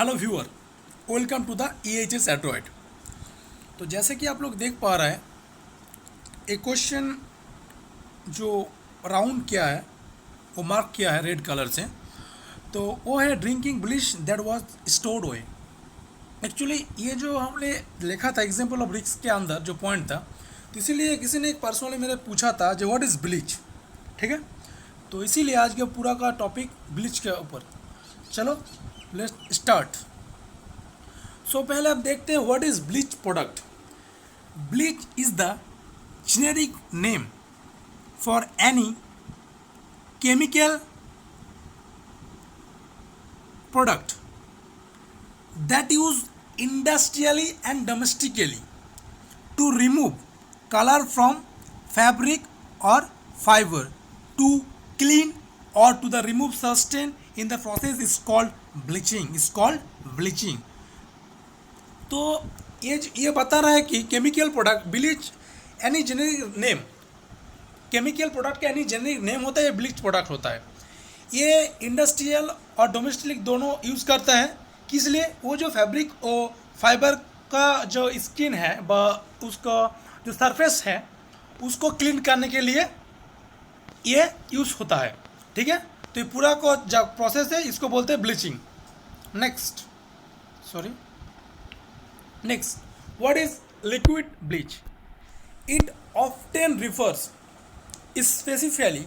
Hello viewer, welcome to the EHS android. तो जैसे कि आप लोग देख पा रहे हैं, एक क्वेश्चन जो राउंड किया है वो मार्क किया है रेड कलर से, तो वो है drinking bleach that was stored away. Actually ये जो हमने लिखा था एग्जाम्पल ऑफ रिक्स के अंदर जो पॉइंट था, तो इसीलिए किसी ने एक पर्सनली मेरे पूछा था जो व्हाट इज़ ब्लीच। ठीक है, तो इसीलिए आज का पूरा का टॉपिक ब्लीच के ऊपर। चलो लेट्स स्टार्ट। सो पहले आप देखते हैं what is bleach product. Bleach is the generic name for any chemical product that used industrially and domestically to remove color from fabric or fiber, to clean or to the remove substance in the process is called bleaching. is called bleaching. तो ये बता रहा है कि chemical product bleach any generic name, chemical product का any generic name होता है, ये ब्लीच प्रोडक्ट होता है। ये इंडस्ट्रियल और डोमेस्टिक दोनों यूज़ करता है। किस लिए? वो जो फैब्रिक और फाइबर का जो स्किन है उसका जो सरफेस है उसको क्लीन करने के लिए ये यूज़ होता है। ठीक है, तो ये पूरा को जो प्रोसेस है इसको बोलते हैं bleaching. Next, what is liquid bleach? It often refers specifically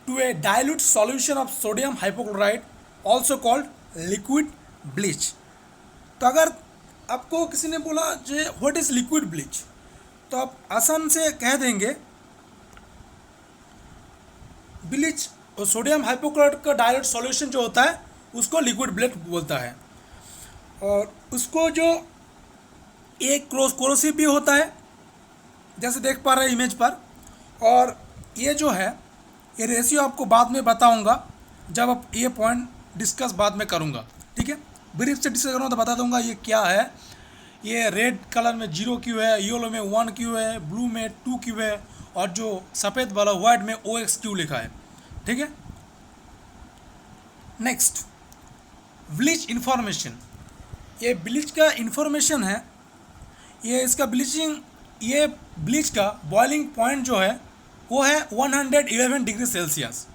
to a dilute solution of sodium hypochlorite, also called liquid bleach. तो अगर आपको किसी ने बोला जे व्हाट इज लिक्विड ब्लीच, तो आप आसान से कह देंगे ब्लीच और सोडियम हाइपोक्लोराइट का डायल्यूट सॉल्यूशन जो होता है उसको लिक्विड ब्लीच बोलता है। और उसको जो एक कोरोसिव भी होता है, जैसे देख पा रहे हैं इमेज पर। और ये जो है ये रेशियो आपको बाद में बताऊंगा जब आप ये पॉइंट डिस्कस बाद में करूंगा। ठीक है, ब्रीफ से डिस्कस करूँगा तो बता दूंगा ये क्या है। ये रेड कलर में 0 क्यों है, येलो में 1 क्यों है, ब्लू में 2 क्यों है, और जो सफ़ेद वाला वाइट में OX क्यों लिखा है। ठीक है, नेक्स्ट ब्लीच इंफॉर्मेशन। ये ब्लीच का इंफॉर्मेशन है। ये इसका ये ब्लीच का बॉइलिंग पॉइंट जो है वो है 111 डिग्री सेल्सियस।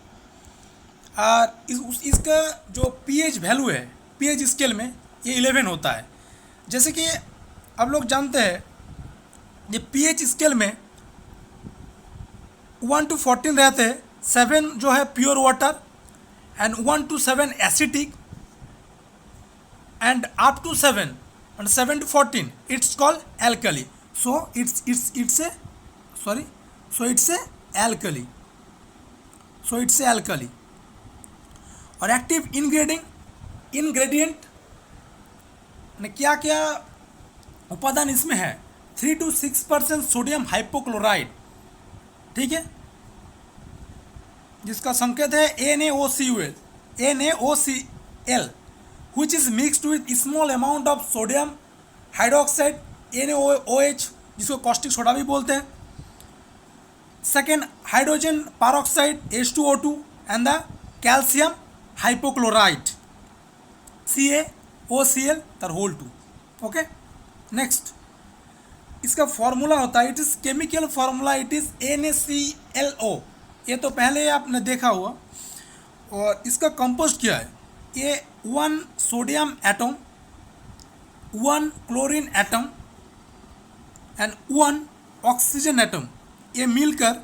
और इसका जो pH वैल्यू है, pH स्केल में ये 11 होता है। जैसे कि आप लोग जानते हैं ये pH स्केल में 1 to 14 रहते हैं, 7 जो है pure water and 1 to 7 acetic and up to 7 and 7 to 14 it's called alkali. So it's alkali. और एक्टिव इंग्रेडिएंट ने क्या क्या उपादान इसमें है? 3 to 6% सोडियम हाइपोक्लोराइड। ठीक है, जिसका संकेत है NaOCl which is mixed with small amount of sodium hydroxide NaOH, जिसको कॉस्टिक सोडा भी बोलते हैं। Second, hydrogen peroxide H2O2 and the calcium hypochloride CaOCl तर होल 2। ओके, नेक्स्ट इसका फॉर्मूला होता है, it is chemical formula, it is NaClO। ये तो पहले आपने देखा हुआ। और इसका कंपोस्ट क्या है? ये 1 sodium atom, 1 chlorine atom and 1 oxygen atom, ये मिलकर,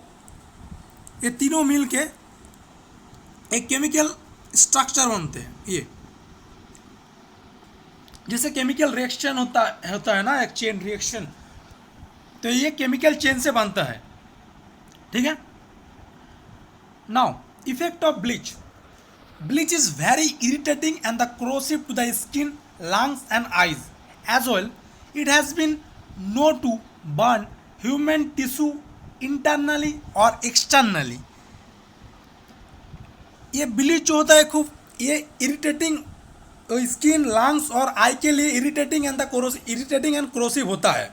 ये तीनों मिल के एक केमिकल स्ट्रक्चर बनते हैं। ये जैसे केमिकल रिएक्शन होता है ना, एक चेन रिएक्शन, तो ये केमिकल चेन से बनता है। ठीक है, now effect of bleach. Bleach is very irritating and the corrosive to the skin, lungs and eyes. As well, it has been known to burn human tissue internally or externally. ये bleach जो होता है खूब ये irritating skin, lungs और आई के लिए irritating and corrosive होता है।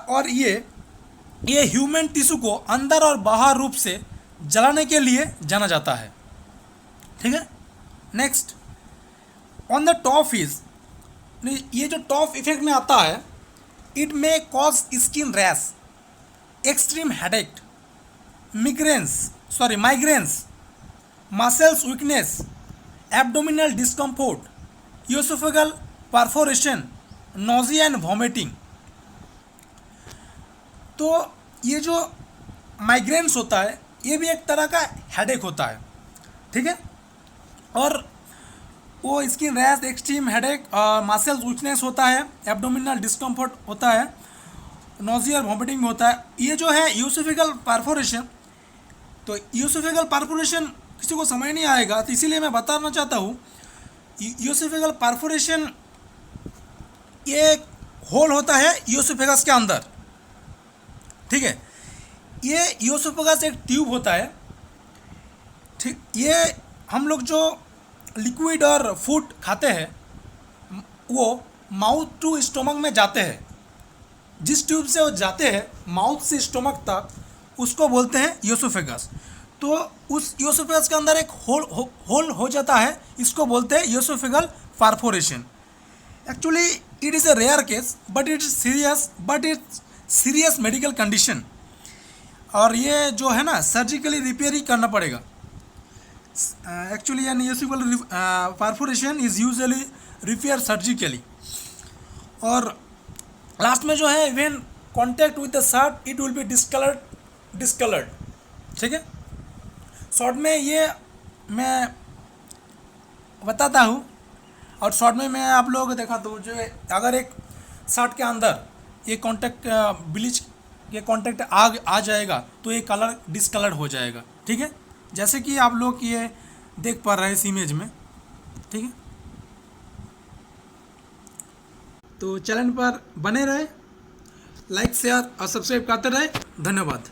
और ये ह्यूमन टिश्यू को अंदर और बाहर रूप से जलाने के लिए जाना जाता है। ठीक है, next on the top is, ये जो टॉफ इफेक्ट में आता है, it may cause skin rash, extreme headache, migraines, muscles weakness, abdominal discomfort, oesophageal perforation, nausea and vomiting. तो ये जो माइग्रेन्स होता है ये भी एक तरह का हेडेक होता है, ठीक है। और वो skin rash, extreme headache, muscles weakness होता है, एब्डोमिनल डिस्कम्फर्ट होता है, नोजिया और वॉमिटिंग भी होता है। ये जो है यूसोफेगल परफोरेशन, तो यूसोफेगल परफोरेशन किसी को समझ नहीं आएगा, तो इसीलिए मैं बताना चाहता हूँ। यूसोफेगल परफोरेशन ये एक होल होता है यूसोफेगस के अंदर, ठीक है। ये यूसोफेगस एक ट्यूब होता है, ठीक। ये हम लोग जो लिक्विड और फूड खाते हैं वो माउथ टू स्टोमक में जाते हैं। जिस ट्यूब से वो जाते हैं माउथ से स्टोमक तक, उसको बोलते हैं यूसोफेगस। तो उस यूसोफेगस के अंदर एक होल हो जाता है, इसको बोलते हैं oesophageal perforation. Actually it is a rare case but it's serious medical condition, और ये जो है ना सर्जिकली रिपेयर ही करना पड़ेगा। Actually an oesophageal perforation is usually repair surgically. और लास्ट में जो है when contact with the shirt it will be discoloured, ठीक है। शॉर्ट में ये मैं बताता हूँ, और शॉर्ट में मैं आप लोगों को दिखाता हूँ। जो अगर एक शर्ट के अंदर ये कॉन्टैक्ट ब्लीच ये कॉन्टैक्ट आ जाएगा तो ये कलर डिसकलर्ड हो जाएगा, ठीक है। जैसे कि आप लोग ये देख पा रहे हैं इस इमेज में, ठीक है। तो चैनल पर बने रहे, लाइक शेयर और सब्सक्राइब करते रहे। धन्यवाद।